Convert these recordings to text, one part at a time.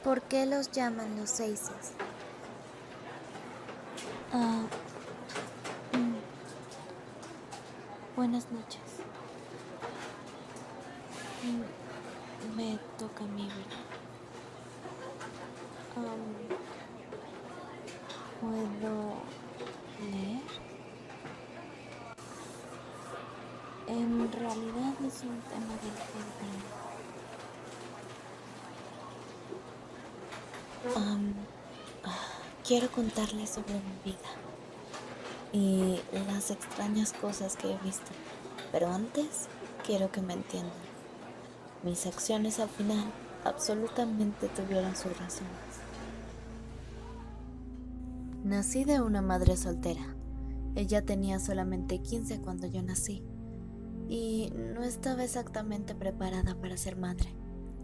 ¿Por qué los llaman los seises? Ah, mm, Buenas noches. Me toca a mí, ¿verdad? Am, ¿Puedo leer? En realidad es un tema delicado para mí. Am, Quiero contarles sobre mi vida y las extrañas cosas que he visto, pero antes quiero que me entiendan. Mis acciones al final absolutamente tuvieron sus razones. Nací de una madre soltera. Ella tenía solamente 15 cuando yo nací y no estaba exactamente preparada para ser madre.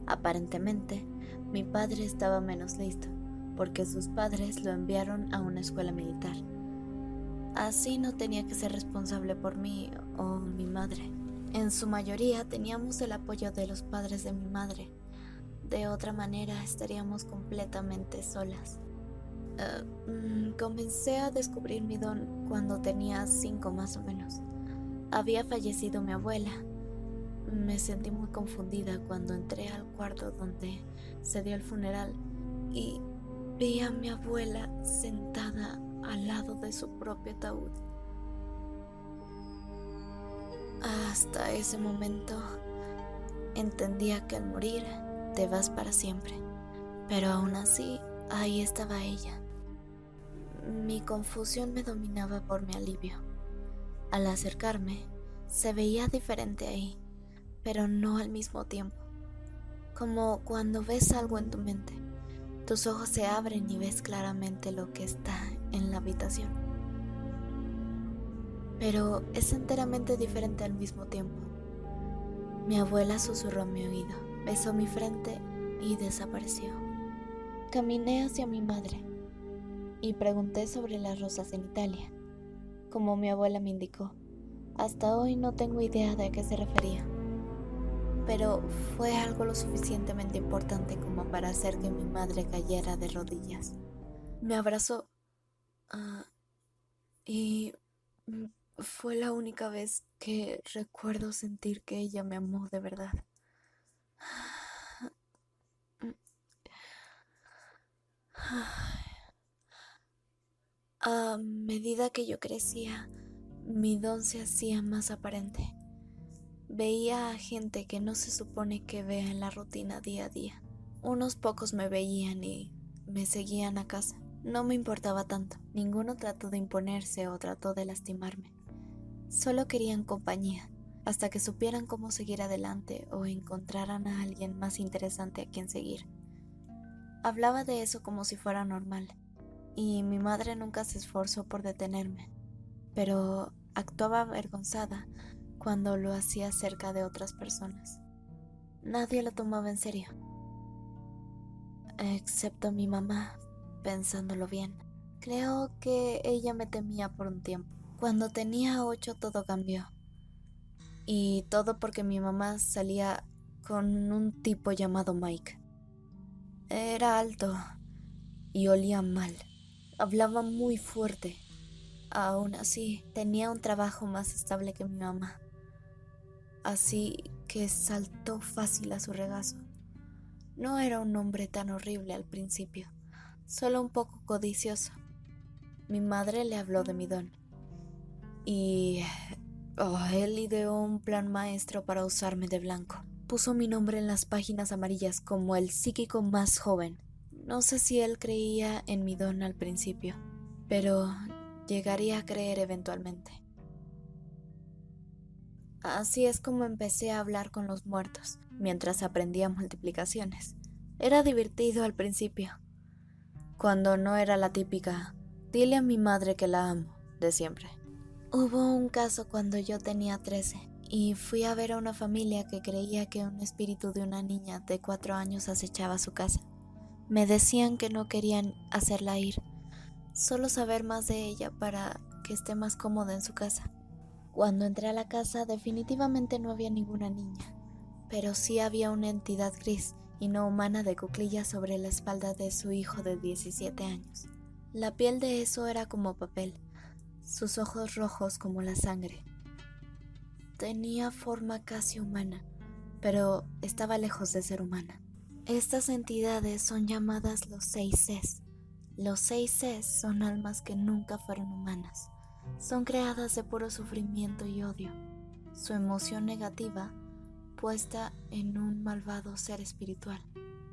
Aparentemente, mi padre estaba menos listo, porque sus padres lo enviaron a una escuela militar. Así no tenía que ser responsable por mí o mi madre. En su mayoría teníamos el apoyo de los padres de mi madre. De otra manera estaríamos completamente solas. Comencé a descubrir mi don cuando tenía 5 más o menos. Había fallecido mi abuela. Me sentí muy confundida cuando entré al cuarto donde se dio el funeral y vi a mi abuela sentada al lado de su propio ataúd. Hasta ese momento entendía que al morir te vas para siempre, pero aún así ahí estaba ella. Mi confusión me dominaba por mi alivio. Al acercarme, se veía diferente ahí, pero no al mismo tiempo. Como cuando ves algo en tu mente, tus ojos se abren y ves claramente lo que está en la habitación. Pero es enteramente diferente al mismo tiempo. Mi abuela susurró a mi oído, besó mi frente y desapareció. Caminé hacia mi madre y pregunté sobre las rosas en Italia, como mi abuela me indicó. Hasta hoy no tengo idea de a qué se refería, pero fue algo lo suficientemente importante como para hacer que mi madre cayera de rodillas. Me abrazó, ah, y mm, fue la única vez que recuerdo sentir que ella me amó de verdad. A medida que yo crecía, mi don se hacía más aparente. Veía a gente que no se supone que vea en la rutina día a día. Unos pocos me veían y me seguían a casa. No me importaba tanto. Ninguno trató de imponerse o trató de lastimarme. Solo querían compañía, hasta que supieran cómo seguir adelante o encontraran a alguien más interesante a quien seguir. Hablaba de eso como si fuera normal, y mi madre nunca se esforzó por detenerme, pero actuaba avergonzada cuando lo hacía cerca de otras personas. Nadie lo tomaba en serio, excepto mi mamá, pensándolo bien. Creo que ella me temía por un tiempo. Cuando tenía 8 todo cambió. Y todo porque mi mamá salía con un tipo llamado Mike. Era alto y olía mal. Hablaba muy fuerte. Aún así, tenía un trabajo más estable que mi mamá. Así que saltó fácil a su regazo. No era un hombre tan horrible al principio, solo un poco codicioso. Mi madre le habló de mi don. Y él ideó un plan maestro para usarme de blanco. Puso mi nombre en las páginas amarillas como el psíquico más joven. No sé si él creía en mi don al principio, pero llegaría a creer eventualmente. Así es como empecé a hablar con los muertos, mientras aprendía multiplicaciones. Era divertido al principio, cuando no era la típica, dile a mi madre que la amo, de siempre. Hubo un caso cuando yo tenía 13 y fui a ver a una familia que creía que un espíritu de una niña de 4 años acechaba su casa. Me decían que no querían hacerla ir, solo saber más de ella para que esté más cómoda en su casa. Cuando entré a la casa definitivamente no había ninguna niña, pero sí había una entidad gris y no humana de cuclillas sobre la espalda de su hijo de 17 años. La piel de eso era como papel, sus ojos rojos como la sangre. Tenía forma casi humana, pero estaba lejos de ser humana. Estas entidades son llamadas los 6 Cs. Los 6 Cs son almas que nunca fueron humanas. Son creadas de puro sufrimiento y odio. Su emoción negativa puesta en un malvado ser espiritual.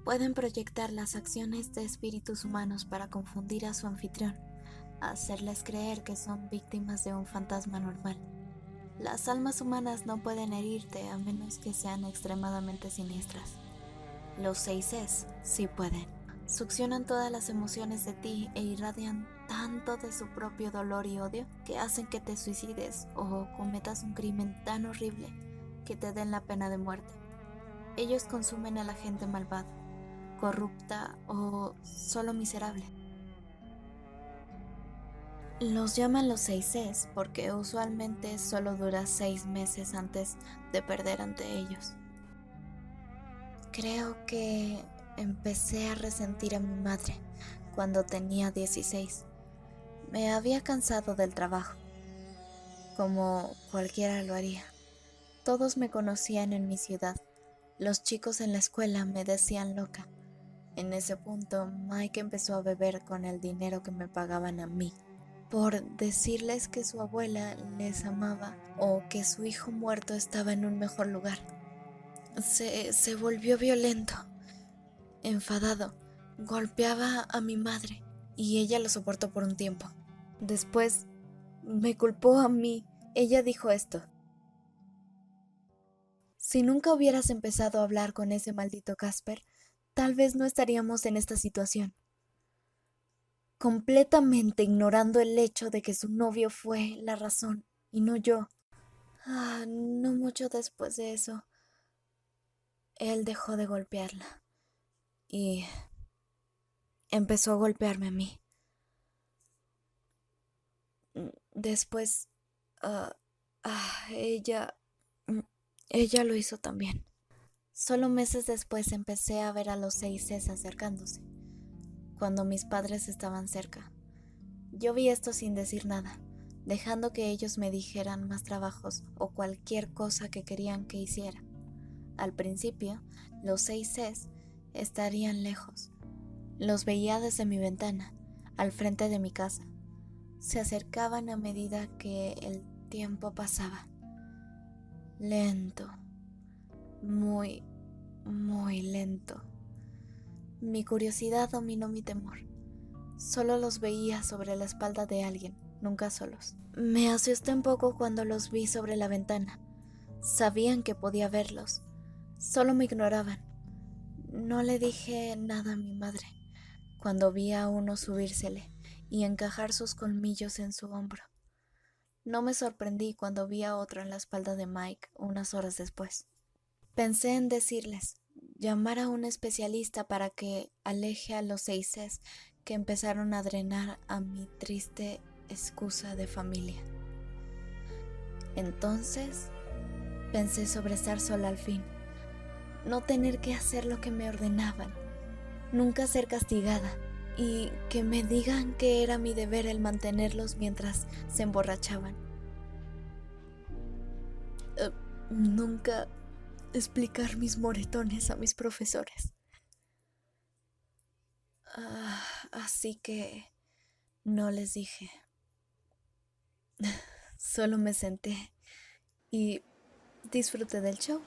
Pueden proyectar las acciones de espíritus humanos para confundir a su anfitrión, hacerles creer que son víctimas de un fantasma normal. Las almas humanas no pueden herirte a menos que sean extremadamente siniestras. Los 6 Cs sí pueden. Succionan todas las emociones de ti e irradian tanto de su propio dolor y odio que hacen que te suicides o cometas un crimen tan horrible que te den la pena de muerte. Ellos consumen a la gente malvada, corrupta o solo miserable. Los llaman los 6 Cs porque usualmente solo dura 6 meses antes de perder ante ellos. Creo que empecé a resentir a mi madre cuando tenía 16. Me había cansado del trabajo, como cualquiera lo haría. Todos me conocían en mi ciudad. Los chicos en la escuela me decían loca. En ese punto, Mike empezó a beber con el dinero que me pagaban a mí, por decirles que su abuela les amaba o que su hijo muerto estaba en un mejor lugar. Se volvió violento, enfadado, golpeaba a mi madre y ella lo soportó por un tiempo. Después me culpó a mí. Ella dijo esto: si nunca hubieras empezado a hablar con ese maldito Casper, tal vez no estaríamos en esta situación. Completamente ignorando el hecho de que su novio fue la razón y no yo. No mucho después de eso, él dejó de golpearla y empezó a golpearme a mí. Después, ah, ella lo hizo también. Solo meses después empecé a ver a los 6 Cs acercándose, cuando mis padres estaban cerca. Yo vi esto sin decir nada, dejando que ellos me dijeran más trabajos o cualquier cosa que querían que hiciera. Al principio, los 6 Cs estarían lejos. Los veía desde mi ventana, al frente de mi casa. Se acercaban a medida que el tiempo pasaba. Lento, muy, muy lento. Mi curiosidad dominó mi temor. Solo los veía sobre la espalda de alguien, nunca solos. Me asusté un poco cuando los vi sobre la ventana. Sabían que podía verlos. Solo me ignoraban. No le dije nada a mi madre cuando vi a uno subírsele y encajar sus colmillos en su hombro. No me sorprendí cuando vi a otro en la espalda de Mike unas horas después. Pensé en decirles, llamar a un especialista para que aleje a los 6 Cs que empezaron a drenar a mi triste excusa de familia. Entonces, pensé sobre estar sola al fin, no tener que hacer lo que me ordenaban, nunca ser castigada y que me digan que era mi deber el mantenerlos mientras se emborrachaban. Nunca explicar mis moretones a mis profesores. Así que no les dije. Solo me senté y disfruté del show.